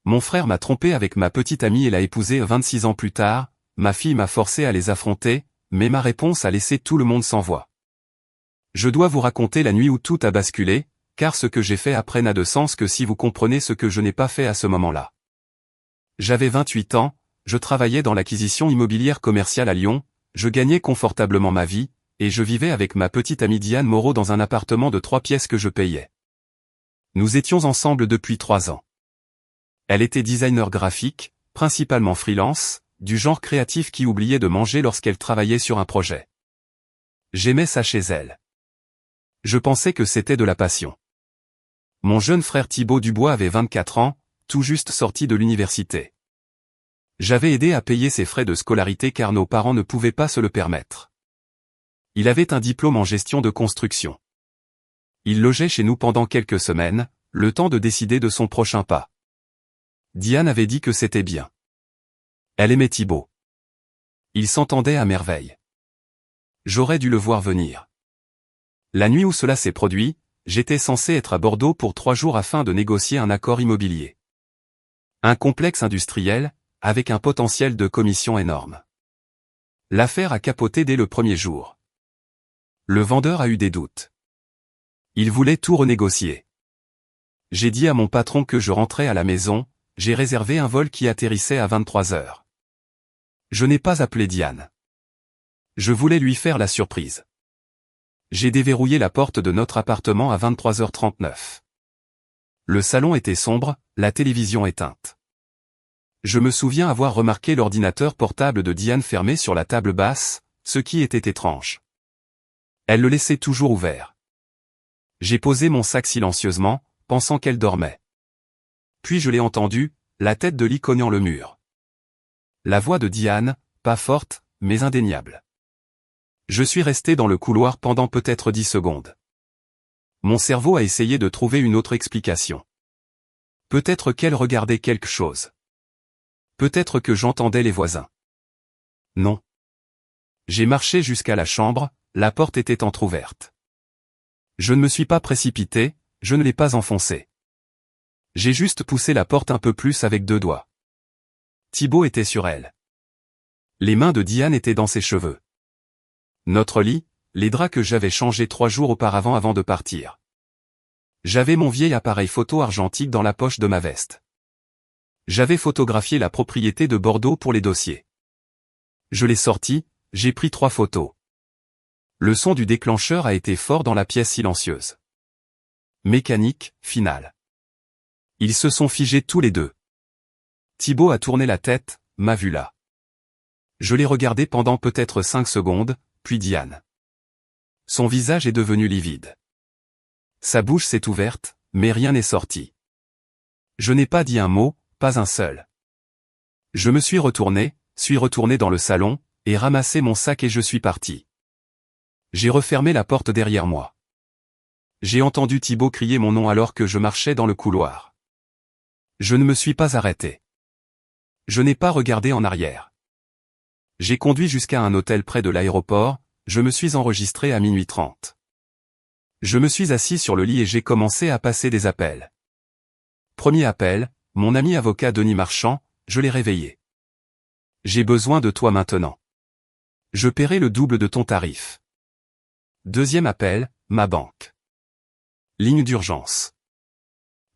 Mon frère m'a trompé avec ma petite amie et l'a épousée 26 ans plus tard, ma fille m'a forcé à les affronter, mais ma réponse a laissé tout le monde sans voix. Je dois vous raconter la nuit où tout a basculé, car ce que j'ai fait après n'a de sens que si vous comprenez ce que je n'ai pas fait à ce moment-là. J'avais 28 ans, je travaillais dans l'acquisition immobilière commerciale à Lyon, je gagnais confortablement ma vie, et je vivais avec ma petite amie Diane Moreau dans un appartement de 3 pièces que je payais. Nous étions ensemble depuis 3 ans. Elle était designer graphique, principalement freelance, du genre créatif qui oubliait de manger lorsqu'elle travaillait sur un projet. J'aimais ça chez elle. Je pensais que c'était de la passion. Mon jeune frère Thibaut Dubois avait 24 ans, tout juste sorti de l'université. J'avais aidé à payer ses frais de scolarité car nos parents ne pouvaient pas se le permettre. Il avait un diplôme en gestion de construction. Il logeait chez nous pendant quelques semaines, le temps de décider de son prochain pas. Diane avait dit que c'était bien. Elle aimait Thibaut. Ils s'entendaient à merveille. J'aurais dû le voir venir. La nuit où cela s'est produit, j'étais censé être à Bordeaux pour 3 jours afin de négocier un accord immobilier. Un complexe industriel, avec un potentiel de commission énorme. L'affaire a capoté dès le premier jour. Le vendeur a eu des doutes. Il voulait tout renégocier. J'ai dit à mon patron que je rentrais à la maison, j'ai réservé un vol qui atterrissait à 23 heures. Je n'ai pas appelé Diane. Je voulais lui faire la surprise. J'ai déverrouillé la porte de notre appartement à 23h39. Le salon était sombre, la télévision éteinte. Je me souviens avoir remarqué l'ordinateur portable de Diane fermé sur la table basse, ce qui était étrange. Elle le laissait toujours ouvert. J'ai posé mon sac silencieusement, pensant qu'elle dormait. Puis je l'ai entendue, la tête de lit cognant le mur. La voix de Diane, pas forte, mais indéniable. Je suis resté dans le couloir pendant peut-être 10 secondes. Mon cerveau a essayé de trouver une autre explication. Peut-être qu'elle regardait quelque chose. Peut-être que j'entendais les voisins. Non. J'ai marché jusqu'à la chambre, la porte était entr'ouverte. Je ne me suis pas précipité, je ne l'ai pas enfoncée. J'ai juste poussé la porte un peu plus avec 2 doigts. Thibaut était sur elle. Les mains de Diane étaient dans ses cheveux. Notre lit, les draps que j'avais changés 3 jours auparavant avant de partir. J'avais mon vieil appareil photo argentique dans la poche de ma veste. J'avais photographié la propriété de Bordeaux pour les dossiers. Je l'ai sorti, j'ai pris 3 photos. Le son du déclencheur a été fort dans la pièce silencieuse. Mécanique, finale. Ils se sont figés tous les deux. Thibaut a tourné la tête, m'a vu là. Je l'ai regardé pendant peut-être 5 secondes, puis Diane. Son visage est devenu livide. Sa bouche s'est ouverte, mais rien n'est sorti. Je n'ai pas dit un mot, pas un seul. Je me suis retourné dans le salon, et ramassé mon sac et je suis parti. J'ai refermé la porte derrière moi. J'ai entendu Thibaut crier mon nom alors que je marchais dans le couloir. Je ne me suis pas arrêté. Je n'ai pas regardé en arrière. J'ai conduit jusqu'à un hôtel près de l'aéroport, je me suis enregistré à 00h30. Je me suis assis sur le lit et j'ai commencé à passer des appels. Premier appel, mon ami avocat Denis Marchand, je l'ai réveillé. J'ai besoin de toi maintenant. Je paierai le double de ton tarif. Deuxième appel, ma banque. Ligne d'urgence.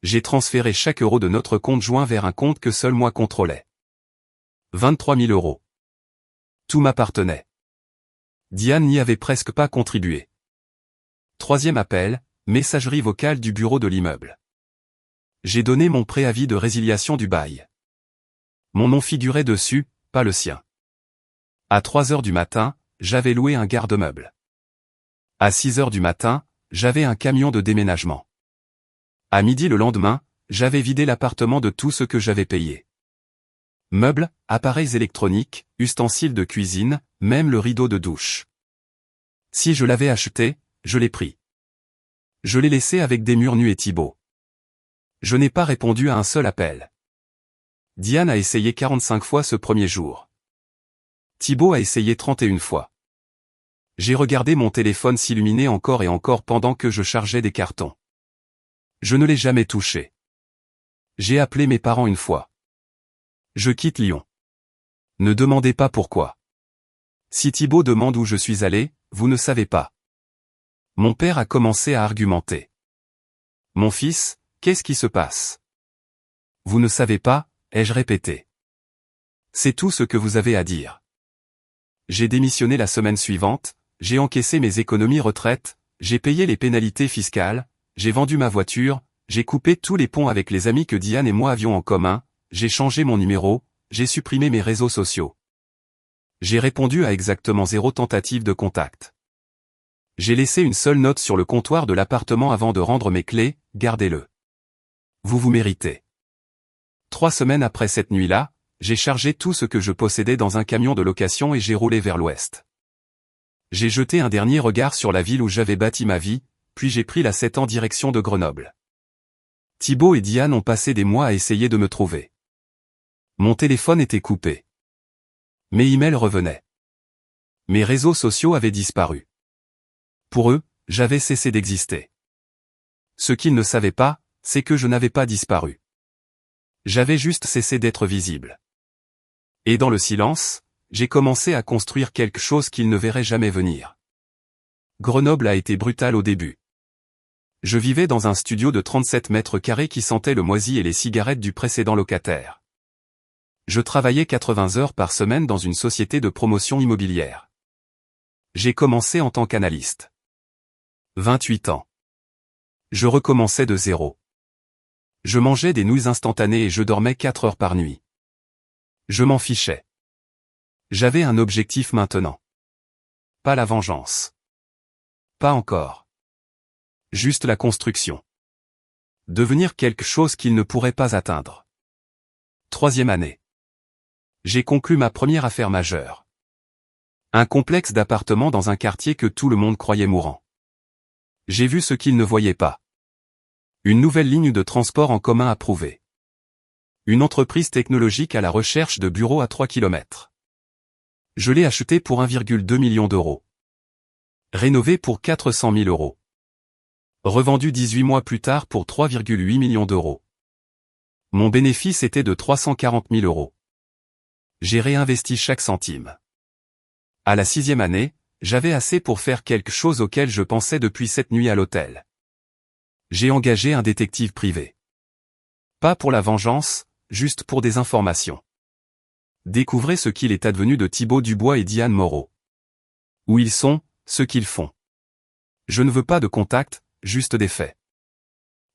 J'ai transféré chaque euro de notre compte joint vers un compte que seul moi contrôlais. 23 000 euros. Tout m'appartenait. Diane n'y avait presque pas contribué. Troisième appel, messagerie vocale du bureau de l'immeuble. J'ai donné mon préavis de résiliation du bail. Mon nom figurait dessus, pas le sien. À 3 heures du matin, j'avais loué un garde-meuble. À 6 heures du matin, j'avais un camion de déménagement. À midi le lendemain, j'avais vidé l'appartement de tout ce que j'avais payé. Meubles, appareils électroniques, ustensiles de cuisine, même le rideau de douche. Si je l'avais acheté, je l'ai pris. Je l'ai laissé avec des murs nus et Thibaut. Je n'ai pas répondu à un seul appel. Diane a essayé 45 fois ce premier jour. Thibaut a essayé 31 fois. J'ai regardé mon téléphone s'illuminer encore et encore pendant que je chargeais des cartons. Je ne l'ai jamais touché. J'ai appelé mes parents une fois. Je quitte Lyon. Ne demandez pas pourquoi. Si Thibaut demande où je suis allé, vous ne savez pas. Mon père a commencé à argumenter. Mon fils, qu'est-ce qui se passe? Vous ne savez pas, ai-je répété. C'est tout ce que vous avez à dire. J'ai démissionné la semaine suivante, j'ai encaissé mes économies retraite, j'ai payé les pénalités fiscales, j'ai vendu ma voiture, j'ai coupé tous les ponts avec les amis que Diane et moi avions en commun, j'ai changé mon numéro, j'ai supprimé mes réseaux sociaux. J'ai répondu à exactement 0 tentative de contact. J'ai laissé une seule note sur le comptoir de l'appartement avant de rendre mes clés, gardez-le. Vous méritez. 3 semaines après cette nuit-là, j'ai chargé tout ce que je possédais dans un camion de location et j'ai roulé vers l'ouest. J'ai jeté un dernier regard sur la ville où j'avais bâti ma vie, puis j'ai pris la 7 en direction de Grenoble. Thibaut et Diane ont passé des mois à essayer de me trouver. Mon téléphone était coupé. Mes emails revenaient. Mes réseaux sociaux avaient disparu. Pour eux, j'avais cessé d'exister. Ce qu'ils ne savaient pas, c'est que je n'avais pas disparu. J'avais juste cessé d'être visible. Et dans le silence, j'ai commencé à construire quelque chose qu'ils ne verraient jamais venir. Grenoble a été brutal au début. Je vivais dans un studio de 37 mètres carrés qui sentait le moisi et les cigarettes du précédent locataire. Je travaillais 80 heures par semaine dans une société de promotion immobilière. J'ai commencé en tant qu'analyste. 28 ans. Je recommençais de zéro. Je mangeais des nouilles instantanées et je dormais 4 heures par nuit. Je m'en fichais. J'avais un objectif maintenant. Pas la vengeance. Pas encore. Juste la construction. Devenir quelque chose qu'ils ne pourraient pas atteindre. 3e année. J'ai conclu ma première affaire majeure. Un complexe d'appartements dans un quartier que tout le monde croyait mourant. J'ai vu ce qu'ils ne voyaient pas. Une nouvelle ligne de transport en commun approuvée. Une entreprise technologique à la recherche de bureaux à 3 km. Je l'ai acheté pour 1,2 million d'euros. Rénové pour 400 000 euros. Revendu 18 mois plus tard pour 3,8 millions d'euros. Mon bénéfice était de 340 000 euros. J'ai réinvesti chaque centime. À la 6e année, j'avais assez pour faire quelque chose auquel je pensais depuis cette nuit à l'hôtel. J'ai engagé un détective privé. Pas pour la vengeance, juste pour des informations. Découvrez ce qu'il est advenu de Thibaut Dubois et Diane Moreau. Où ils sont, ce qu'ils font. Je ne veux pas de contact, juste des faits.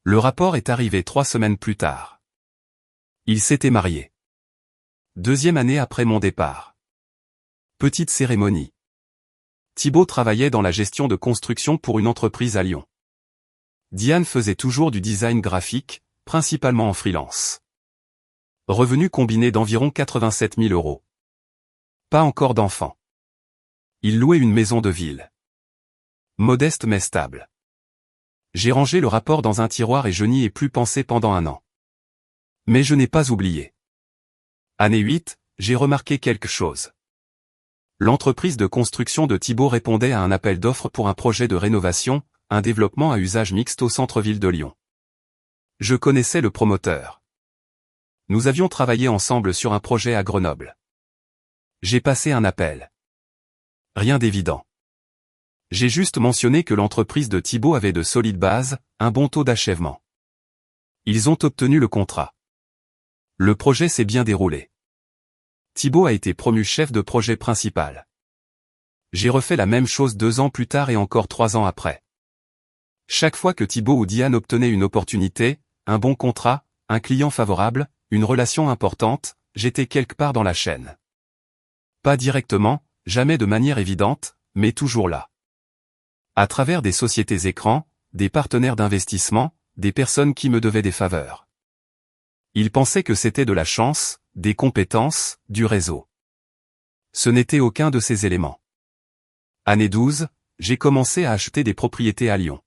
Le rapport est arrivé 3 semaines plus tard. Ils s'étaient mariés. 2e année après mon départ. Petite cérémonie. Thibaut travaillait dans la gestion de construction pour une entreprise à Lyon. Diane faisait toujours du design graphique, principalement en freelance. Revenu combiné d'environ 87 000 euros. Pas encore d'enfant. Il louait une maison de ville. Modeste mais stable. J'ai rangé le rapport dans un tiroir et je n'y ai plus pensé pendant 1 an. Mais je n'ai pas oublié. Année 8, j'ai remarqué quelque chose. L'entreprise de construction de Thibaut répondait à un appel d'offres pour un projet de rénovation, un développement à usage mixte au centre-ville de Lyon. Je connaissais le promoteur. Nous avions travaillé ensemble sur un projet à Grenoble. J'ai passé un appel. Rien d'évident. J'ai juste mentionné que l'entreprise de Thibaut avait de solides bases, un bon taux d'achèvement. Ils ont obtenu le contrat. Le projet s'est bien déroulé. Thibaut a été promu chef de projet principal. J'ai refait la même chose 2 ans plus tard et encore 3 ans après. Chaque fois que Thibaut ou Diane obtenaient une opportunité, un bon contrat, un client favorable, une relation importante, j'étais quelque part dans la chaîne. Pas directement, jamais de manière évidente, mais toujours là. À travers des sociétés écrans, des partenaires d'investissement, des personnes qui me devaient des faveurs. Ils pensaient que c'était de la chance, des compétences, du réseau. Ce n'était aucun de ces éléments. Année 12, j'ai commencé à acheter des propriétés à Lyon.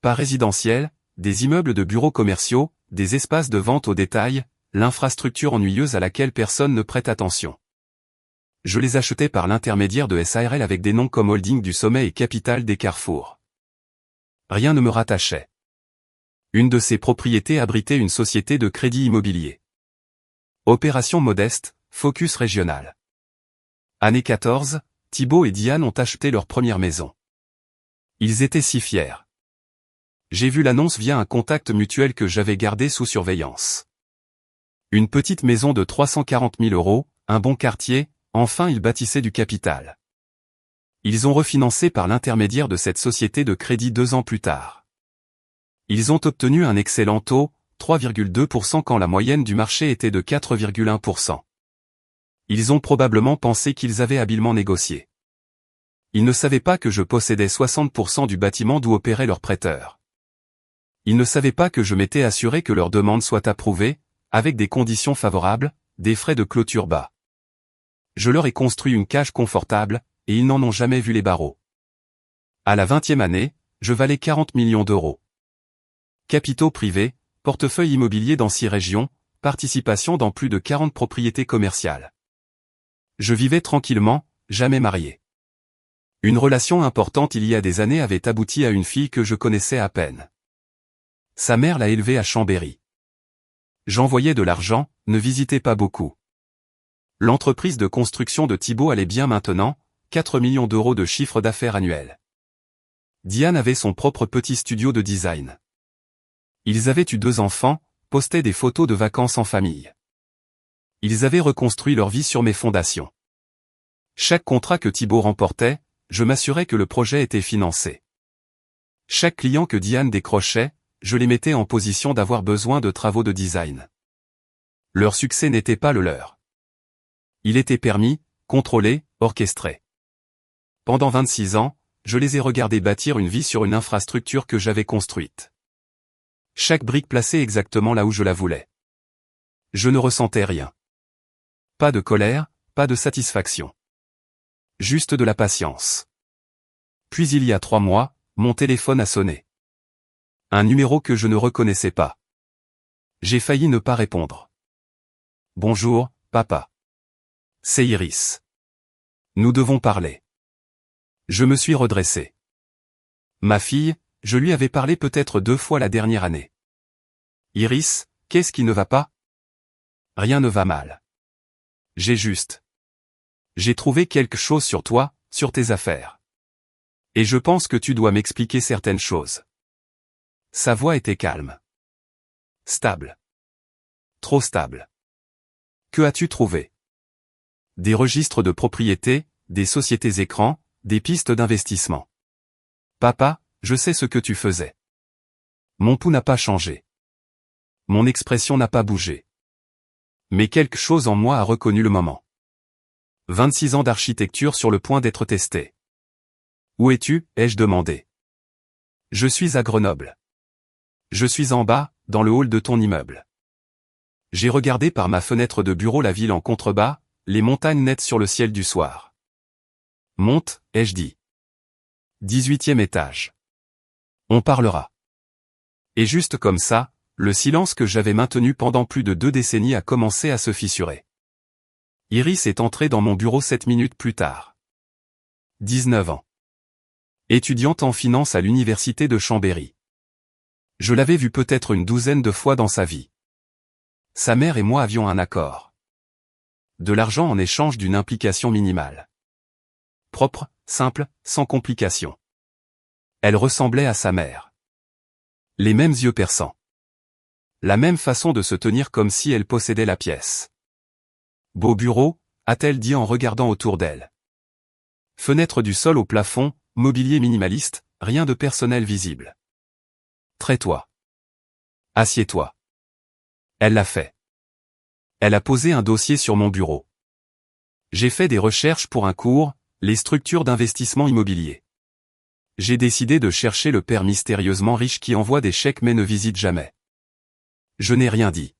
Pas résidentielles, des immeubles de bureaux commerciaux, des espaces de vente au détail, l'infrastructure ennuyeuse à laquelle personne ne prête attention. Je les achetais par l'intermédiaire de SARL avec des noms comme Holding du Sommet et Capital des Carrefour. Rien ne me rattachait. Une de ces propriétés abritait une société de crédit immobilier. Opération modeste, focus régional. Année 14, Thibaut et Diane ont acheté leur première maison. Ils étaient si fiers. J'ai vu l'annonce via un contact mutuel que j'avais gardé sous surveillance. Une petite maison de 340 000 €, un bon quartier, enfin ils bâtissaient du capital. Ils ont refinancé par l'intermédiaire de cette société de crédit 2 ans plus tard. Ils ont obtenu un excellent taux, 3,2% quand la moyenne du marché était de 4,1%. Ils ont probablement pensé qu'ils avaient habilement négocié. Ils ne savaient pas que je possédais 60% du bâtiment d'où opérait leur prêteur. Ils ne savaient pas que je m'étais assuré que leur demande soit approuvée, avec des conditions favorables, des frais de clôture bas. Je leur ai construit une cage confortable, et ils n'en ont jamais vu les barreaux. À la 20e année, je valais 40 millions d'euros. Capitaux privés, portefeuille immobilier dans 6 régions, participation dans plus de 40 propriétés commerciales. Je vivais tranquillement, jamais marié. Une relation importante il y a des années avait abouti à une fille que je connaissais à peine. Sa mère l'a élevée à Chambéry. J'envoyais de l'argent, ne visitais pas beaucoup. L'entreprise de construction de Thibaut allait bien maintenant, 4 millions d'euros de chiffre d'affaires annuel. Diane avait son propre petit studio de design. Ils avaient eu 2 enfants, postaient des photos de vacances en famille. Ils avaient reconstruit leur vie sur mes fondations. Chaque contrat que Thibaut remportait, je m'assurais que le projet était financé. Chaque client que Diane décrochait, je les mettais en position d'avoir besoin de travaux de design. Leur succès n'était pas le leur. Il était permis, contrôlé, orchestré. Pendant 26 ans, je les ai regardés bâtir une vie sur une infrastructure que j'avais construite. Chaque brique placée exactement là où je la voulais. Je ne ressentais rien. Pas de colère, pas de satisfaction. Juste de la patience. Puis il y a 3 mois, mon téléphone a sonné. Un numéro que je ne reconnaissais pas. J'ai failli ne pas répondre. Bonjour, papa. C'est Iris. Nous devons parler. Je me suis redressé. Ma fille, je lui avais parlé peut-être 2 fois la dernière année. Iris, qu'est-ce qui ne va pas? Rien ne va mal. J'ai trouvé quelque chose sur toi, sur tes affaires. Et je pense que tu dois m'expliquer certaines choses. Sa voix était calme. Stable. Trop stable. Que as-tu trouvé? Des registres de propriété, des sociétés écrans, des pistes d'investissement. Papa, je sais ce que tu faisais. Mon pouls n'a pas changé. Mon expression n'a pas bougé. Mais quelque chose en moi a reconnu le moment. 26 ans d'architecture sur le point d'être testé. Où es-tu? Ai-je demandé. Je suis à Grenoble. Je suis en bas, dans le hall de ton immeuble. J'ai regardé par ma fenêtre de bureau la ville en contrebas, les montagnes nettes sur le ciel du soir. Monte, ai-je dit. 18e étage. On parlera. Et juste comme ça, le silence que j'avais maintenu pendant plus de 2 décennies a commencé à se fissurer. Iris est entrée dans mon bureau 7 minutes plus tard. 19 ans. Étudiante en finance à l'université de Chambéry. Je l'avais vue peut-être une 12aine de fois dans sa vie. Sa mère et moi avions un accord. De l'argent en échange d'une implication minimale. Propre, simple, sans complications. Elle ressemblait à sa mère. Les mêmes yeux perçants. La même façon de se tenir comme si elle possédait la pièce. Beau bureau, a-t-elle dit en regardant autour d'elle. Fenêtre du sol au plafond, mobilier minimaliste, rien de personnel visible. Traite-toi. Assieds-toi. Elle l'a fait. Elle a posé un dossier sur mon bureau. J'ai fait des recherches pour un cours, les structures d'investissement immobilier. J'ai décidé de chercher le père mystérieusement riche qui envoie des chèques mais ne visite jamais. Je n'ai rien dit.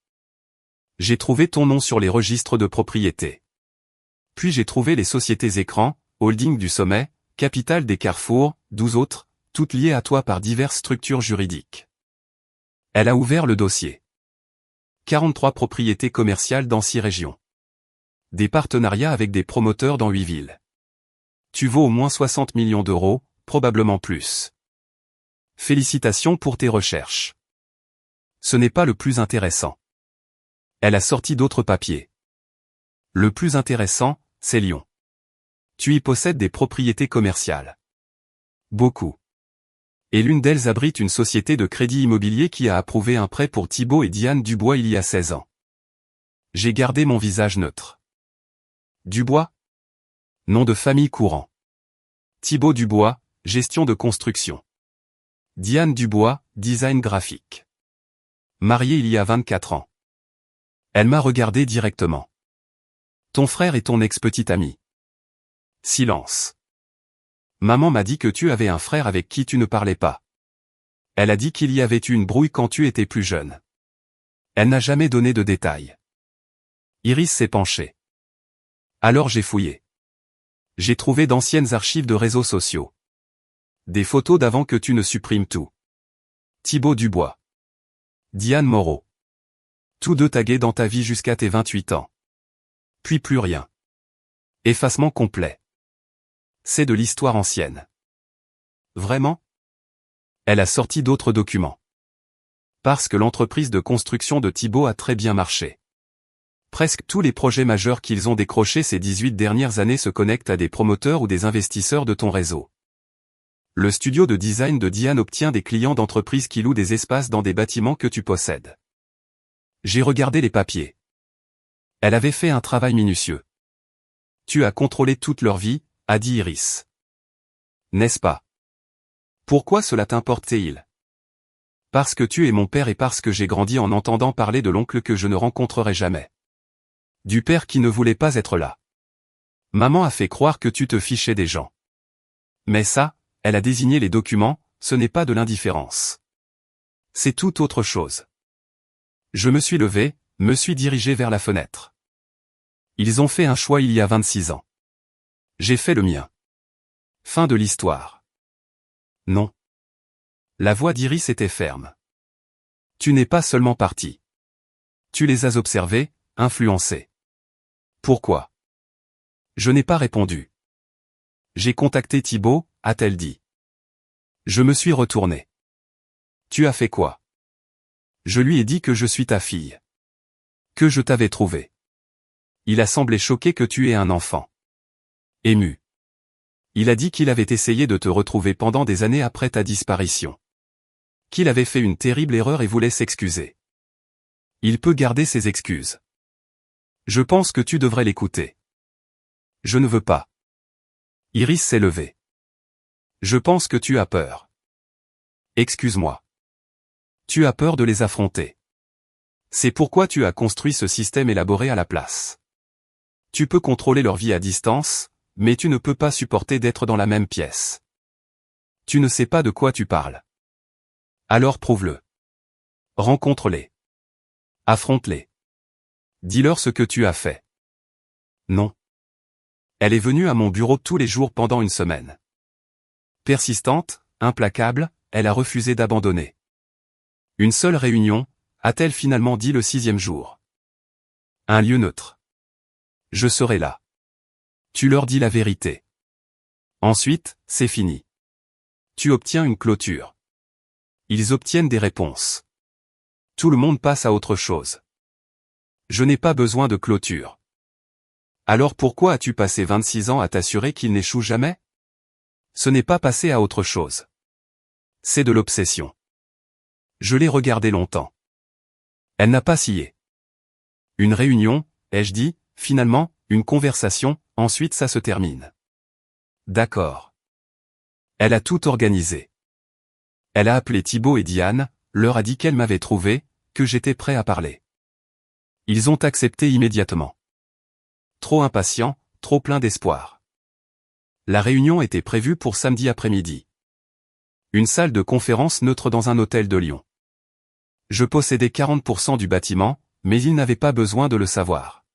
J'ai trouvé ton nom sur les registres de propriété. Puis j'ai trouvé les sociétés écrans, holding du sommet, capital des Carrefour, 12 autres, toutes liées à toi par diverses structures juridiques. Elle a ouvert le dossier. 43 propriétés commerciales dans 6 régions. Des partenariats avec des promoteurs dans 8 villes. Tu vaux au moins 60 millions d'euros, probablement plus. Félicitations pour tes recherches. Ce n'est pas le plus intéressant. Elle a sorti d'autres papiers. Le plus intéressant, c'est Lyon. Tu y possèdes des propriétés commerciales. Beaucoup. Et l'une d'elles abrite une société de crédit immobilier qui a approuvé un prêt pour Thibaut et Diane Dubois il y a 16 ans. J'ai gardé mon visage neutre. Dubois? Nom de famille courant. Thibaut Dubois, gestion de construction. Diane Dubois, design graphique. Mariée il y a 24 ans. Elle m'a regardé directement. Ton frère est ton ex-petit ami. Silence. Maman m'a dit que tu avais un frère avec qui tu ne parlais pas. Elle a dit qu'il y avait eu une brouille quand tu étais plus jeune. Elle n'a jamais donné de détails. Iris s'est penchée. Alors j'ai fouillé. J'ai trouvé d'anciennes archives de réseaux sociaux. Des photos d'avant que tu ne supprimes tout. Thibaut Dubois. Diane Moreau. Tous deux tagués dans ta vie jusqu'à tes 28 ans. Puis plus rien. Effacement complet. C'est de l'histoire ancienne. Vraiment? Elle a sorti d'autres documents. Parce que l'entreprise de construction de Thibaut a très bien marché. Presque tous les projets majeurs qu'ils ont décrochés ces 18 dernières années se connectent à des promoteurs ou des investisseurs de ton réseau. Le studio de design de Diane obtient des clients d'entreprises qui louent des espaces dans des bâtiments que tu possèdes. J'ai regardé les papiers. Elle avait fait un travail minutieux. Tu as contrôlé toute leur vie, a dit Iris. N'est-ce pas? Pourquoi cela t'importe-t-il? Parce que tu es mon père et parce que j'ai grandi en entendant parler de l'oncle que je ne rencontrerai jamais. Du père qui ne voulait pas être là. Maman a fait croire que tu te fichais des gens. Mais ça, elle a désigné les documents, ce n'est pas de l'indifférence. C'est tout autre chose. Je me suis levé, me suis dirigé vers la fenêtre. Ils ont fait un choix il y a 26 ans. J'ai fait le mien. Fin de l'histoire. Non. La voix d'Iris était ferme. Tu n'es pas seulement parti. Tu les as observés, influencés. Pourquoi? Je n'ai pas répondu. J'ai contacté Thibaut, a-t-elle dit. Je me suis retourné. Tu as fait quoi? Je lui ai dit que je suis ta fille. Que je t'avais trouvé. Il a semblé choqué que tu aies un enfant. Ému. Il a dit qu'il avait essayé de te retrouver pendant des années après ta disparition. Qu'il avait fait une terrible erreur et voulait s'excuser. Il peut garder ses excuses. Je pense que tu devrais l'écouter. Je ne veux pas. Iris s'est levée. Je pense que tu as peur. Excuse-moi. Tu as peur de les affronter. C'est pourquoi tu as construit ce système élaboré à la place. Tu peux contrôler leur vie à distance, mais tu ne peux pas supporter d'être dans la même pièce. Tu ne sais pas de quoi tu parles. Alors prouve-le. Rencontre-les. Affronte-les. Dis-leur ce que tu as fait. Non. Elle est venue à mon bureau tous les jours pendant une semaine. Persistante, implacable, elle a refusé d'abandonner. Une seule réunion, a-t-elle finalement dit le 6e jour. Un lieu neutre. Je serai là. Tu leur dis la vérité. Ensuite, c'est fini. Tu obtiens une clôture. Ils obtiennent des réponses. Tout le monde passe à autre chose. Je n'ai pas besoin de clôture. Alors pourquoi as-tu passé 26 ans à t'assurer qu'il n'échoue jamais? Ce n'est pas passer à autre chose. C'est de l'obsession. Je l'ai regardé longtemps. Elle n'a pas scié. Une réunion, ai-je dit, finalement, une conversation, ensuite ça se termine. D'accord. Elle a tout organisé. Elle a appelé Thibaut et Diane, leur a dit qu'elle m'avait trouvé, que j'étais prêt à parler. Ils ont accepté immédiatement. Trop impatients, trop plein d'espoir. La réunion était prévue pour samedi après-midi. Une salle de conférence neutre dans un hôtel de Lyon. Je possédais 40% du bâtiment, mais ils n'avaient pas besoin de le savoir.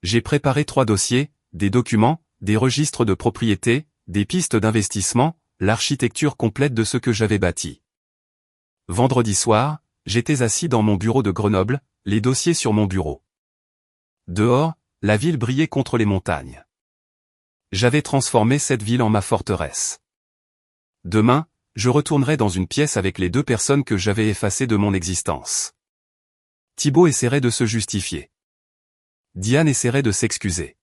J'ai préparé 3 dossiers, des documents, des registres de propriété, des pistes d'investissement, l'architecture complète de ce que j'avais bâti. Vendredi soir, j'étais assis dans mon bureau de Grenoble, les dossiers sur mon bureau. Dehors, la ville brillait contre les montagnes. J'avais transformé cette ville en ma forteresse. Demain, je retournerai dans une pièce avec les 2 personnes que j'avais effacées de mon existence. Thibaut essaierait de se justifier. Diane essaierait de s'excuser.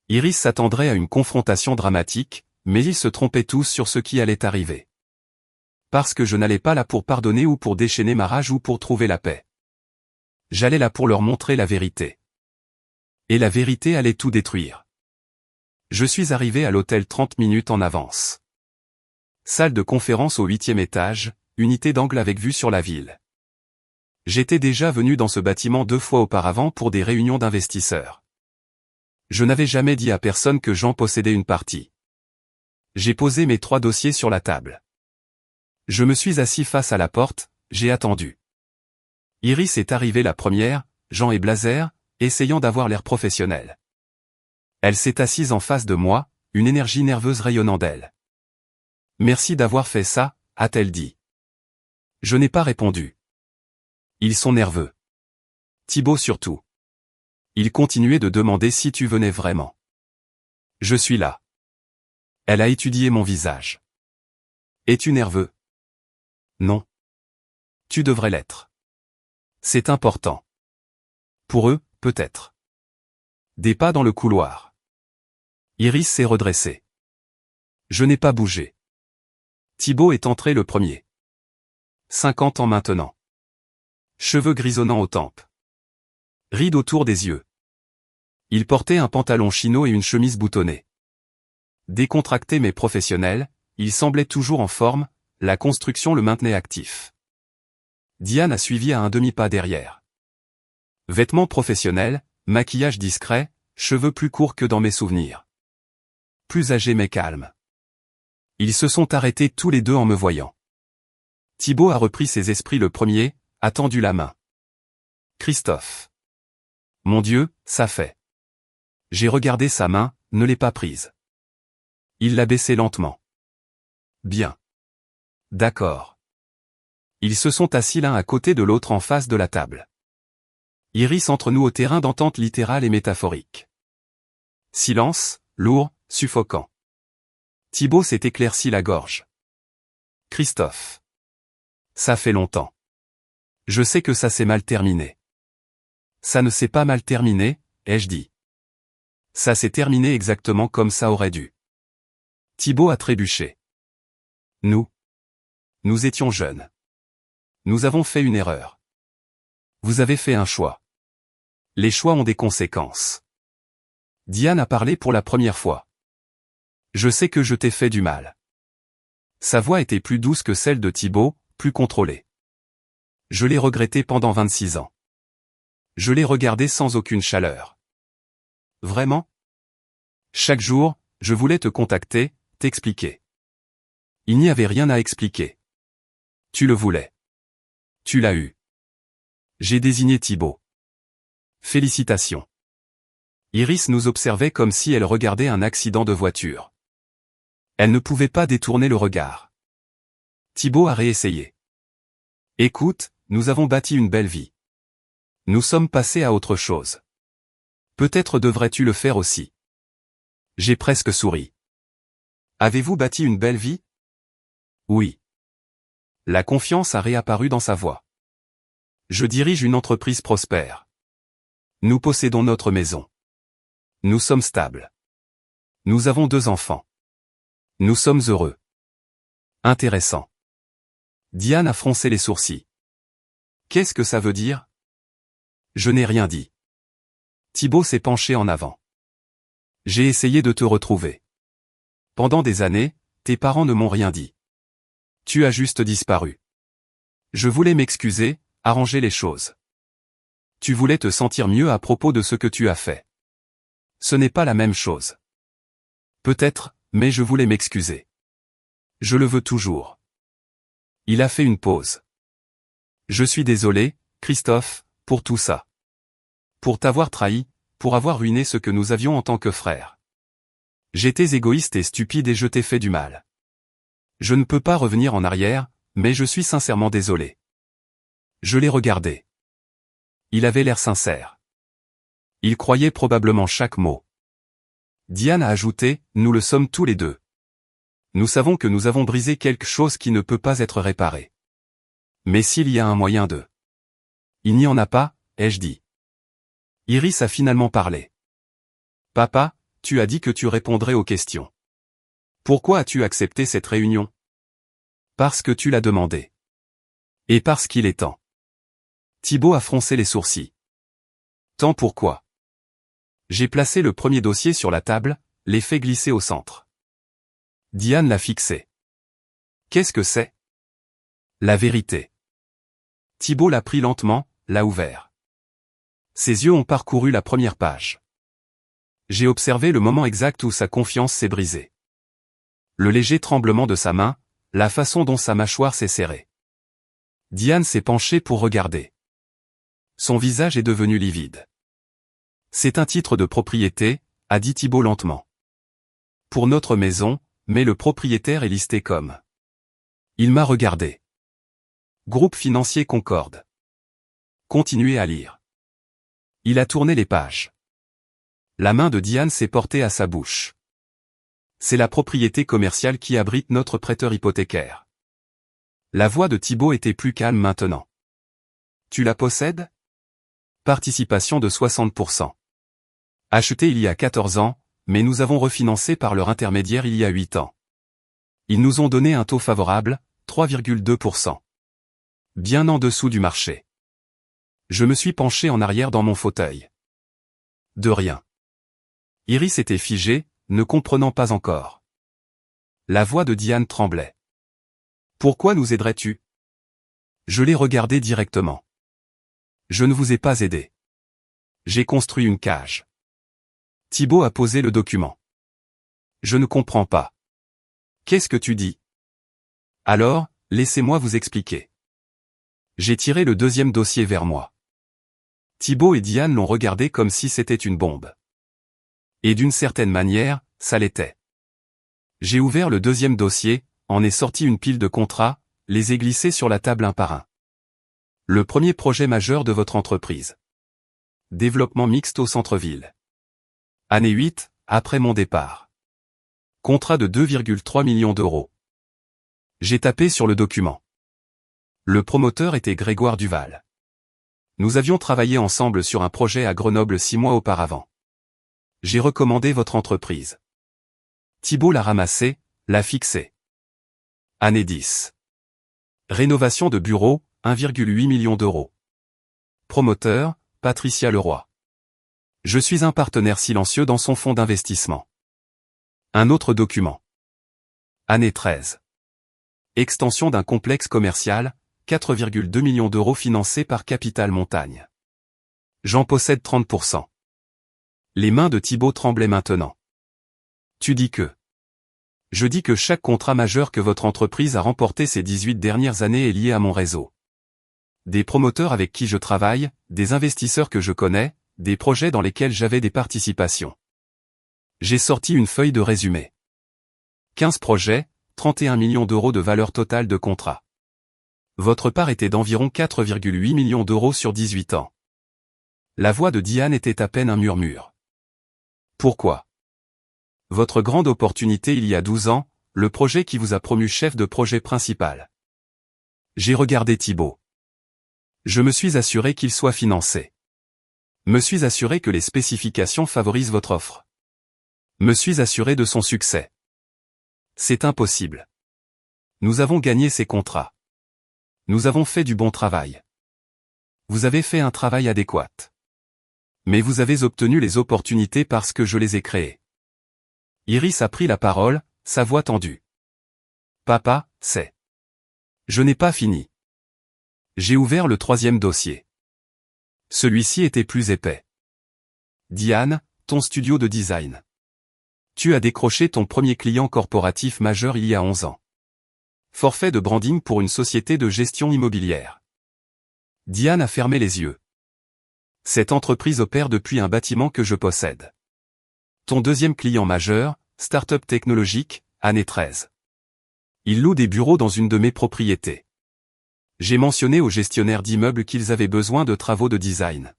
Iris s'attendrait à une confrontation dramatique, mais ils se trompaient tous sur ce qui allait arriver. Parce que je n'allais pas là pour pardonner ou pour déchaîner ma rage ou pour trouver la paix. J'allais là pour leur montrer la vérité. Et la vérité allait tout détruire. Je suis arrivé à l'hôtel 30 minutes en avance. Salle de conférence au 8e étage, unité d'angle avec vue sur la ville. J'étais déjà venu dans ce bâtiment 2 fois auparavant pour des réunions d'investisseurs. Je n'avais jamais dit à personne que j'en possédais une partie. J'ai posé mes 3 dossiers sur la table. Je me suis assis face à la porte, j'ai attendu. Iris est arrivée la première, Jean et Blazer, essayant d'avoir l'air professionnel. Elle s'est assise en face de moi, une énergie nerveuse rayonnant d'elle. « Merci d'avoir fait ça », a-t-elle dit. Je n'ai pas répondu. Ils sont nerveux. Thibaut surtout. Il continuait de demander si tu venais vraiment. Je suis là. Elle a étudié mon visage. Es-tu nerveux? Non. Tu devrais l'être. C'est important. Pour eux, peut-être. Des pas dans le couloir. Iris s'est redressée. Je n'ai pas bougé. Thibaut est entré le premier. 50 ans maintenant. Cheveux grisonnants aux tempes. Rides autour des yeux. Il portait un pantalon chino et une chemise boutonnée. Décontracté mais professionnel, il semblait toujours en forme, la construction le maintenait actif. Diane a suivi à un demi-pas derrière. Vêtements professionnels, maquillage discret, cheveux plus courts que dans mes souvenirs. Plus âgés mais calmes. Ils se sont arrêtés tous les 2 en me voyant. Thibaut a repris ses esprits le premier, a tendu la main. Christophe. Mon Dieu, ça fait. J'ai regardé sa main, ne l'ai pas prise. Il l'a baissée lentement. Bien. D'accord. Ils se sont assis l'un à côté de l'autre en face de la table. Iris entre nous au terrain d'entente littérale et métaphorique. Silence, lourd, suffocant. Thibaut s'est éclairci la gorge. Christophe. Ça fait longtemps. Je sais que ça s'est mal terminé. Ça ne s'est pas mal terminé, ai-je dit. Ça s'est terminé exactement comme ça aurait dû. Thibaut a trébuché. Nous étions jeunes. Nous avons fait une erreur. Vous avez fait un choix. Les choix ont des conséquences. Diane a parlé pour la première fois. Je sais que je t'ai fait du mal. Sa voix était plus douce que celle de Thibaut, plus contrôlée. Je l'ai regretté pendant 26 ans. Je l'ai regardé sans aucune chaleur. Vraiment? Chaque jour, je voulais te contacter, t'expliquer. Il n'y avait rien à expliquer. Tu le voulais. Tu l'as eu. J'ai désigné Thibaut. Félicitations. Iris nous observait comme si elle regardait un accident de voiture. Elle ne pouvait pas détourner le regard. Thibaut a réessayé. Écoute, nous avons bâti une belle vie. Nous sommes passés à autre chose. Peut-être devrais-tu le faire aussi. J'ai presque souri. Avez-vous bâti une belle vie? Oui. La confiance a réapparu dans sa voix. Je dirige une entreprise prospère. Nous possédons notre maison. Nous sommes stables. Nous avons 2 enfants. Nous sommes heureux. Intéressant. Diane a froncé les sourcils. Qu'est-ce que ça veut dire? Je n'ai rien dit. Thibaut s'est penché en avant. J'ai essayé de te retrouver. Pendant des années, tes parents ne m'ont rien dit. Tu as juste disparu. Je voulais m'excuser, arranger les choses. Tu voulais te sentir mieux à propos de ce que tu as fait. Ce n'est pas la même chose. Peut-être, mais je voulais m'excuser. Je le veux toujours. Il a fait une pause. Je suis désolé, Christophe, pour tout ça. Pour t'avoir trahi, pour avoir ruiné ce que nous avions en tant que frères. J'étais égoïste et stupide et je t'ai fait du mal. Je ne peux pas revenir en arrière, mais je suis sincèrement désolé. Je l'ai regardé. Il avait l'air sincère. Il croyait probablement chaque mot. Diane a ajouté, nous le sommes tous les 2. Nous savons que nous avons brisé quelque chose qui ne peut pas être réparé. Mais s'il y a un moyen de... Il n'y en a pas, ai-je dit. Iris a finalement parlé. Papa, tu as dit que tu répondrais aux questions. Pourquoi as-tu accepté cette réunion? Parce que tu l'as demandé. Et parce qu'il est temps. Thibaut a froncé les sourcils. Tant pourquoi? J'ai placé le premier dossier sur la table, l'ai fait glisser au centre. Diane l'a fixé. Qu'est-ce que c'est? La vérité. Thibaut l'a pris lentement, l'a ouvert. Ses yeux ont parcouru la première page. J'ai observé le moment exact où sa confiance s'est brisée. Le léger tremblement de sa main, la façon dont sa mâchoire s'est serrée. Diane s'est penchée pour regarder. Son visage est devenu livide. C'est un titre de propriété, a dit Thibaut lentement. Pour notre maison, mais le propriétaire est listé comme. Il m'a regardé. Groupe financier Concorde. Continuez à lire. Il a tourné les pages. La main de Diane s'est portée à sa bouche. C'est la propriété commerciale qui abrite notre prêteur hypothécaire. La voix de Thibaut était plus calme maintenant. Tu la possèdes? Participation de 60%. Acheté il y a 14 ans, mais nous avons refinancé par leur intermédiaire il y a 8 ans. Ils nous ont donné un taux favorable, 3,2%. Bien en dessous du marché. Je me suis penché en arrière dans mon fauteuil. De rien. Iris était figée, ne comprenant pas encore. La voix de Diane tremblait. Pourquoi nous aiderais-tu? Je l'ai regardé directement. Je ne vous ai pas aidé. J'ai construit une cage. Thibaut a posé le document. Je ne comprends pas. Qu'est-ce que tu dis? Alors, laissez-moi vous expliquer. J'ai tiré le deuxième dossier vers moi. Thibaut et Diane l'ont regardé comme si c'était une bombe. Et d'une certaine manière, ça l'était. J'ai ouvert le deuxième dossier, en est sorti une pile de contrats, les ai glissés sur la table un par un. Le premier projet majeur de votre entreprise. Développement mixte au centre-ville. Année 8, après mon départ. Contrat de 2,3 millions d'euros. J'ai tapé sur le document. Le promoteur était Grégoire Duval. Nous avions travaillé ensemble sur un projet à Grenoble 6 mois auparavant. J'ai recommandé votre entreprise. Thibaut l'a ramassé, l'a fixé. Année 10. Rénovation de bureau, 1,8 million d'euros. Promoteur, Patricia Leroy. Je suis un partenaire silencieux dans son fonds d'investissement. Un autre document. Année 13. Extension d'un complexe commercial, 4,2 millions d'euros financé par Capital Montagne. J'en possède 30%. Les mains de Thibaut tremblaient maintenant. Tu dis que... Je dis que chaque contrat majeur que votre entreprise a remporté ces 18 dernières années est lié à mon réseau. Des promoteurs avec qui je travaille, des investisseurs que je connais, des projets dans lesquels j'avais des participations. J'ai sorti une feuille de résumé. 15 projets, 31 millions d'euros de valeur totale de contrat. Votre part était d'environ 4,8 millions d'euros sur 18 ans. La voix de Diane était à peine un murmure. Pourquoi? Votre grande opportunité il y a 12 ans, le projet qui vous a promu chef de projet principal. J'ai regardé Thibaut. Je me suis assuré qu'il soit financé. Me suis assuré que les spécifications favorisent votre offre. Me suis assuré de son succès. C'est impossible. Nous avons gagné ces contrats. Nous avons fait du bon travail. Vous avez fait un travail adéquat. Mais vous avez obtenu les opportunités parce que je les ai créées. Iris a pris la parole, sa voix tendue. Papa, c'est... Je n'ai pas fini. J'ai ouvert le troisième dossier. Celui-ci était plus épais. Diane, ton studio de design. Tu as décroché ton premier client corporatif majeur il y a 11 ans. Forfait de branding pour une société de gestion immobilière. Diane a fermé les yeux. Cette entreprise opère depuis un bâtiment que je possède. Ton deuxième client majeur, start-up technologique, année 13. Il loue des bureaux dans une de mes propriétés. J'ai mentionné aux gestionnaires d'immeubles qu'ils avaient besoin de travaux de design.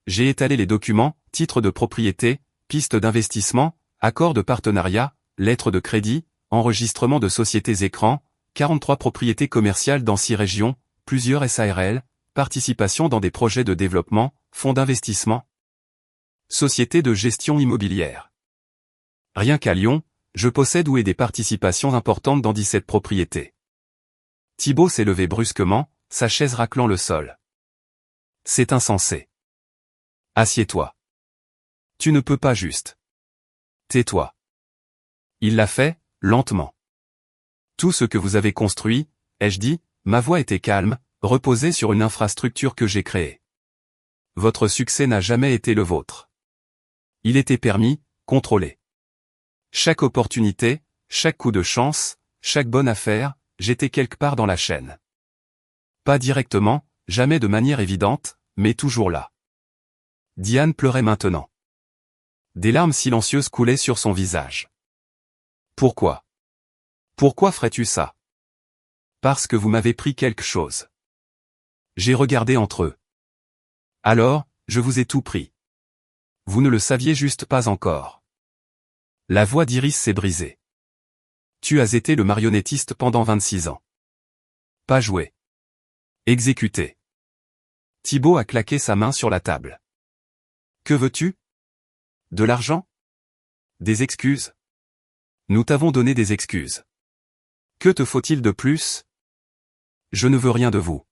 J'ai étalé les documents, titres de propriété, pistes d'investissement, accords de partenariat, lettres de crédit, enregistrement de sociétés écrans, 43 propriétés commerciales dans 6 régions, plusieurs SARL, participation dans des projets de développement, fonds d'investissement. Société de gestion immobilière. Rien qu'à Lyon, je possède ou ai des participations importantes dans 17 propriétés. Thibaut s'est levé brusquement, sa chaise raclant le sol. C'est insensé. Assieds-toi. Tu ne peux pas juste. Tais-toi. Il l'a fait, lentement. Tout ce que vous avez construit, ai-je dit, ma voix était calme, reposée sur une infrastructure que j'ai créée. Votre succès n'a jamais été le vôtre. Il était permis, contrôlé. Chaque opportunité, chaque coup de chance, chaque bonne affaire, j'étais quelque part dans la chaîne. Pas directement, jamais de manière évidente, mais toujours là. Diane pleurait maintenant. Des larmes silencieuses coulaient sur son visage. Pourquoi? Pourquoi ferais-tu ça? Parce que vous m'avez pris quelque chose. J'ai regardé entre eux. Alors, je vous ai tout pris. Vous ne le saviez juste pas encore. La voix d'Iris s'est brisée. Tu as été le marionnettiste pendant 26 ans. Pas joué. Exécuté. Thibaut a claqué sa main sur la table. Que veux-tu? De l'argent? Des excuses? Nous t'avons donné des excuses. Que te faut-il de plus? Je ne veux rien de vous.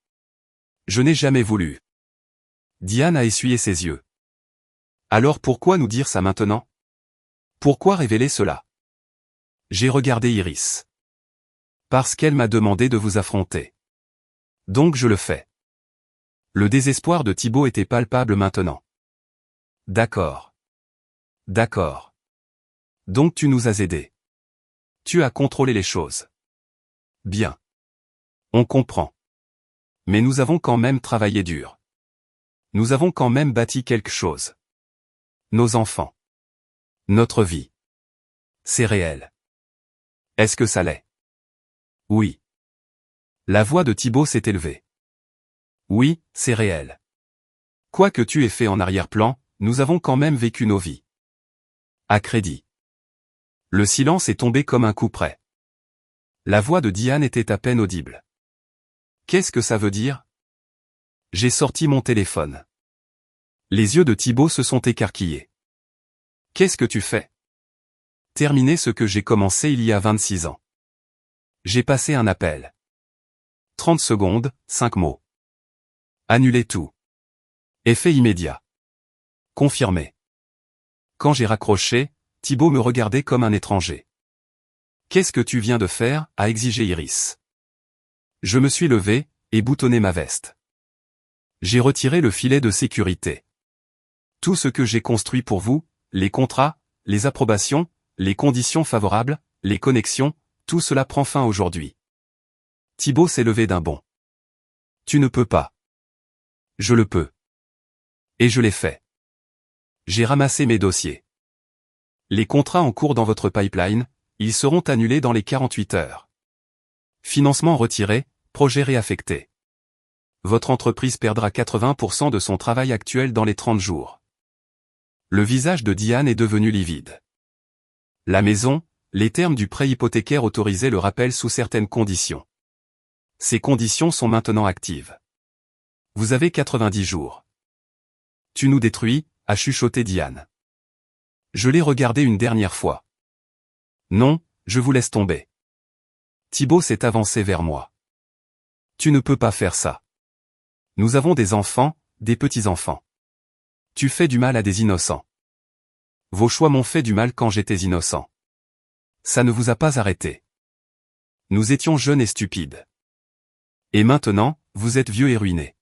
Je n'ai jamais voulu. Diane a essuyé ses yeux. Alors pourquoi nous dire ça maintenant? Pourquoi révéler cela? J'ai regardé Iris. Parce qu'elle m'a demandé de vous affronter. Donc je le fais. Le désespoir de Thibaut était palpable maintenant. D'accord. D'accord. Donc tu nous as aidés. Tu as contrôlé les choses. Bien. On comprend. Mais nous avons quand même travaillé dur. Nous avons quand même bâti quelque chose. Nos enfants. Notre vie. C'est réel. Est-ce que ça l'est? Oui. La voix de Thibaut s'est élevée. Oui, c'est réel. Quoi que tu aies fait en arrière-plan, nous avons quand même vécu nos vies. À crédit. Le silence est tombé comme un coup près. La voix de Diane était à peine audible. Qu'est-ce que ça veut dire? J'ai sorti mon téléphone. Les yeux de Thibaut se sont écarquillés. Qu'est-ce que tu fais? Terminer ce que j'ai commencé il y a 26 ans. J'ai passé un appel. 30 secondes, 5 mots. Annuler tout. Effet immédiat. Confirmé. Quand j'ai raccroché, Thibaut me regardait comme un étranger. Qu'est-ce que tu viens de faire? A exigé Iris. Je me suis levé, et boutonné ma veste. J'ai retiré le filet de sécurité. Tout ce que j'ai construit pour vous, les contrats, les approbations, les conditions favorables, les connexions, tout cela prend fin aujourd'hui. Thibaut s'est levé d'un bond. Tu ne peux pas. Je le peux. Et je l'ai fait. J'ai ramassé mes dossiers. Les contrats en cours dans votre pipeline, ils seront annulés dans les 48 heures. Financement retiré, projet réaffecté. Votre entreprise perdra 80% de son travail actuel dans les 30 jours. Le visage de Diane est devenu livide. La maison, les termes du prêt hypothécaire autorisaient le rappel sous certaines conditions. Ces conditions sont maintenant actives. Vous avez 90 jours. Tu nous détruis, a chuchoté Diane. Je l'ai regardé une dernière fois. Non, je vous laisse tomber. Thibaut s'est avancé vers moi. Tu ne peux pas faire ça. Nous avons des enfants, des petits-enfants. Tu fais du mal à des innocents. Vos choix m'ont fait du mal quand j'étais innocent. Ça ne vous a pas arrêté. Nous étions jeunes et stupides. Et maintenant, vous êtes vieux et ruinés.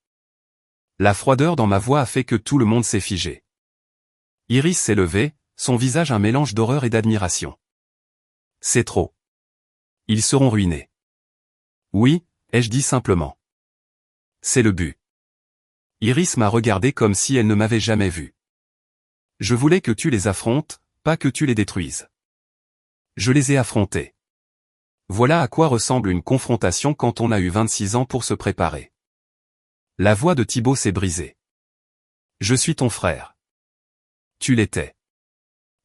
La froideur dans ma voix a fait que tout le monde s'est figé. Iris s'est levée, son visage un mélange d'horreur et d'admiration. C'est trop. Ils seront ruinés. Oui, ai-je dit simplement. C'est le but. Iris m'a regardé comme si elle ne m'avait jamais vu. Je voulais que tu les affrontes, pas que tu les détruises. Je les ai affrontés. Voilà à quoi ressemble une confrontation quand on a eu 26 ans pour se préparer. La voix de Thibaut s'est brisée. Je suis ton frère. Tu l'étais.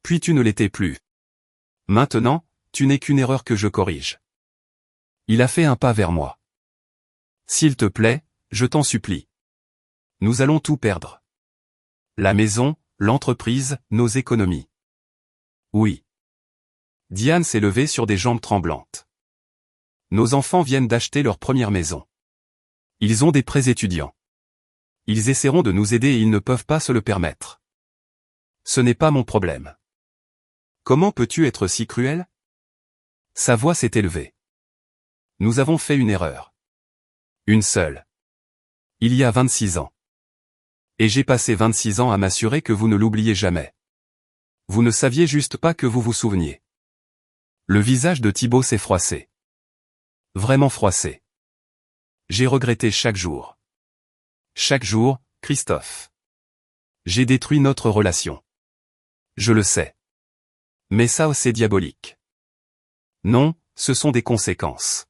Puis tu ne l'étais plus. Maintenant, tu n'es qu'une erreur que je corrige. Il a fait un pas vers moi. S'il te plaît, je t'en supplie. Nous allons tout perdre. La maison, l'entreprise, nos économies. Oui. Diane s'est levée sur des jambes tremblantes. Nos enfants viennent d'acheter leur première maison. Ils ont des prêts étudiants. Ils essaieront de nous aider et ils ne peuvent pas se le permettre. Ce n'est pas mon problème. Comment peux-tu être si cruel? Sa voix s'est élevée. Nous avons fait une erreur. Une seule. Il y a 26 ans. Et j'ai passé 26 ans à m'assurer que vous ne l'oubliez jamais. Vous ne saviez juste pas que vous vous souveniez. Le visage de Thibaut s'est froissé. Vraiment froissé. J'ai regretté chaque jour. Chaque jour, Christophe. J'ai détruit notre relation. Je le sais. Mais ça, c'est diabolique. Non, ce sont des conséquences.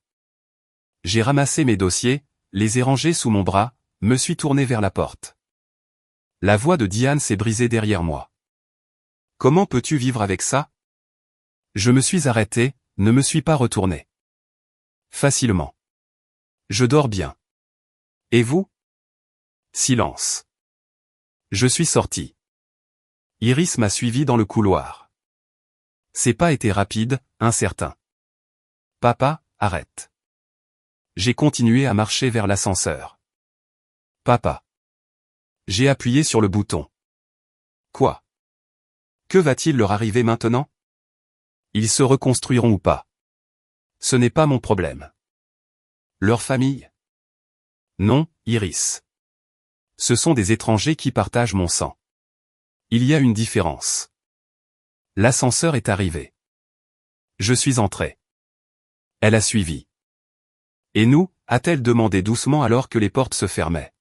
J'ai ramassé mes dossiers, les ai rangés sous mon bras, me suis tourné vers la porte. La voix de Diane s'est brisée derrière moi. Comment peux-tu vivre avec ça? Je me suis arrêté, ne me suis pas retourné. Facilement. Je dors bien. Et vous? Silence. Je suis sorti. Iris m'a suivi dans le couloir. Ses pas étaient rapides, incertains. Papa, arrête. J'ai continué à marcher vers l'ascenseur. Papa. J'ai appuyé sur le bouton. Quoi? Que va-t-il leur arriver maintenant? Ils se reconstruiront ou pas? Ce n'est pas mon problème. Leur famille? Non, Iris. Ce sont des étrangers qui partagent mon sang. Il y a une différence. L'ascenseur est arrivé. Je suis entré. Elle a suivi. Et nous, a-t-elle demandé doucement alors que les portes se fermaient.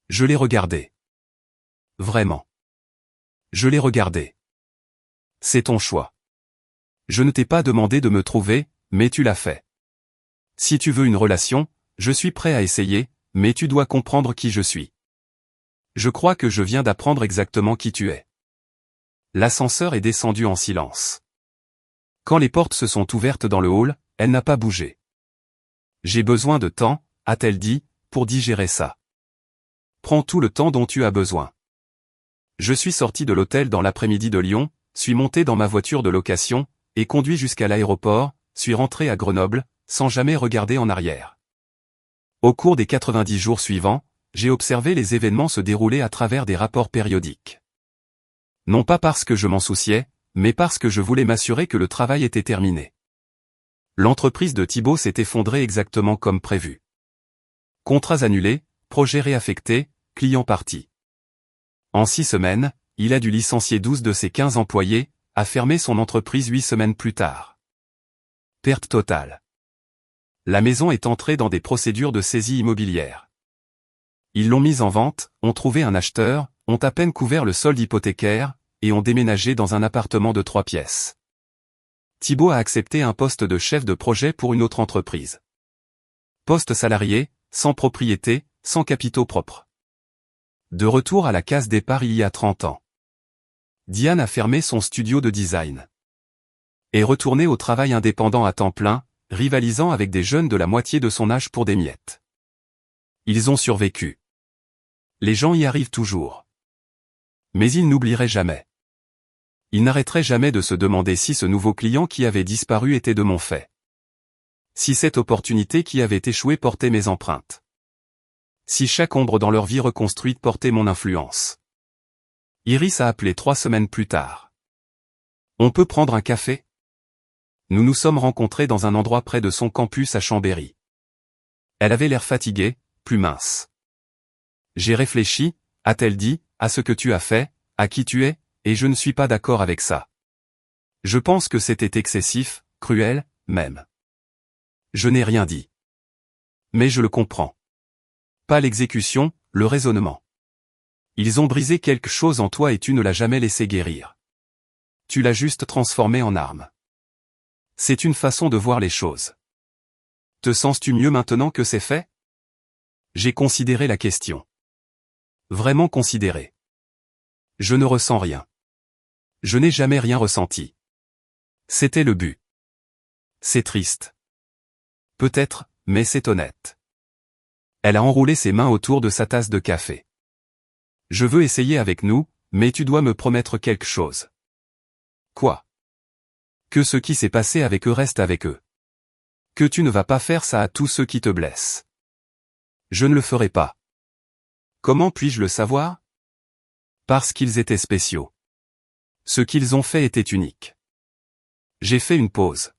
Je l'ai regardé. Vraiment. Je l'ai regardé. C'est ton choix. Je ne t'ai pas demandé de me trouver, mais tu l'as fait. Si tu veux une relation, je suis prêt à essayer, mais tu dois comprendre qui je suis. Je crois que je viens d'apprendre exactement qui tu es. L'ascenseur est descendu en silence. Quand les portes se sont ouvertes dans le hall, elle n'a pas bougé. J'ai besoin de temps, a-t-elle dit, pour digérer ça. Prends tout le temps dont tu as besoin. Je suis sorti de l'hôtel dans l'après-midi de Lyon, suis monté dans ma voiture de location, et conduit jusqu'à l'aéroport, suis rentré à Grenoble, sans jamais regarder en arrière. Au cours des 90 jours suivants, j'ai observé les événements se dérouler à travers des rapports périodiques. Non pas parce que je m'en souciais, mais parce que je voulais m'assurer que le travail était terminé. L'entreprise de Thibaut s'est effondrée exactement comme prévu. Contrats annulés, projets réaffectés, clients partis. En 6 semaines, il a dû licencier 12 de ses 15 employés, a fermé son entreprise 8 semaines plus tard. Perte totale. La maison est entrée dans des procédures de saisie immobilière. Ils l'ont mise en vente, ont trouvé un acheteur, ont à peine couvert le solde hypothécaire, et ont déménagé dans un appartement de 3 pièces. Thibaut a accepté un poste de chef de projet pour une autre entreprise. Poste salarié, sans propriété, sans capitaux propres. De retour à la case départ il y a 30 ans. Diane a fermé son studio de design. Est retournée au travail indépendant à temps plein, rivalisant avec des jeunes de la moitié de son âge pour des miettes. Ils ont survécu. Les gens y arrivent toujours. Mais ils n'oublieraient jamais. Ils n'arrêteraient jamais de se demander si ce nouveau client qui avait disparu était de mon fait. Si cette opportunité qui avait échoué portait mes empreintes. Si chaque ombre dans leur vie reconstruite portait mon influence. Iris a appelé 3 semaines plus tard. On peut prendre un café? Nous nous sommes rencontrés dans un endroit près de son campus à Chambéry. Elle avait l'air fatiguée, plus mince. J'ai réfléchi, a-t-elle dit, à ce que tu as fait, à qui tu es, et je ne suis pas d'accord avec ça. Je pense que c'était excessif, cruel, même. Je n'ai rien dit. Mais je le comprends. Pas l'exécution, le raisonnement. Ils ont brisé quelque chose en toi et tu ne l'as jamais laissé guérir. Tu l'as juste transformé en arme. C'est une façon de voir les choses. Te sens-tu mieux maintenant que c'est fait? J'ai considéré la question. Vraiment considéré. Je ne ressens rien. Je n'ai jamais rien ressenti. C'était le but. C'est triste. Peut-être, mais c'est honnête. Elle a enroulé ses mains autour de sa tasse de café. Je veux essayer avec nous, mais tu dois me promettre quelque chose. Quoi? Que ce qui s'est passé avec eux reste avec eux. Que tu ne vas pas faire ça à tous ceux qui te blessent. Je ne le ferai pas. Comment puis-je le savoir? Parce qu'ils étaient spéciaux. Ce qu'ils ont fait était unique. J'ai fait une pause.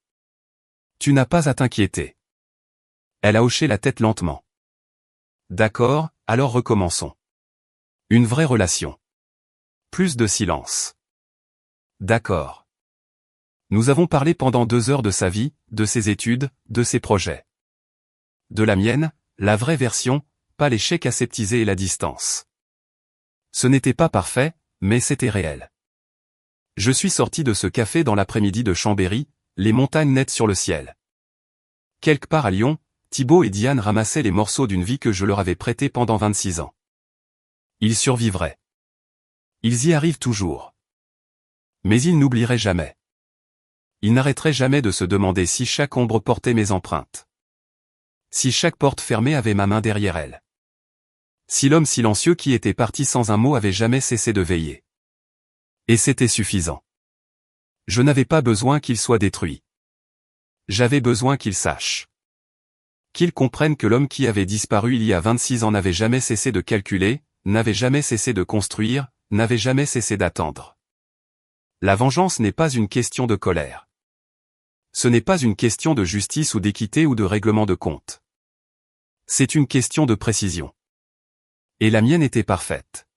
Tu n'as pas à t'inquiéter. Elle a hoché la tête lentement. D'accord, alors recommençons. Une vraie relation. Plus de silence. D'accord. Nous avons parlé pendant 2 heures de sa vie, de ses études, de ses projets. De la mienne, la vraie version, pas l'échec aseptisé et la distance. Ce n'était pas parfait, mais c'était réel. Je suis sorti de ce café dans l'après-midi de Chambéry, les montagnes nettes sur le ciel. Quelque part à Lyon, Thibaut et Diane ramassaient les morceaux d'une vie que je leur avais prêtée pendant 26 ans. Ils survivraient. Ils y arrivent toujours. Mais ils n'oublieraient jamais. Ils n'arrêteraient jamais de se demander si chaque ombre portait mes empreintes. Si chaque porte fermée avait ma main derrière elle. Si l'homme silencieux qui était parti sans un mot avait jamais cessé de veiller. Et c'était suffisant. Je n'avais pas besoin qu'il soit détruit. J'avais besoin qu'il sache. Qu'il comprenne que l'homme qui avait disparu il y a 26 ans n'avait jamais cessé de calculer, n'avait jamais cessé de construire, n'avait jamais cessé d'attendre. La vengeance n'est pas une question de colère. Ce n'est pas une question de justice ou d'équité ou de règlement de compte. C'est une question de précision. Et la mienne était parfaite.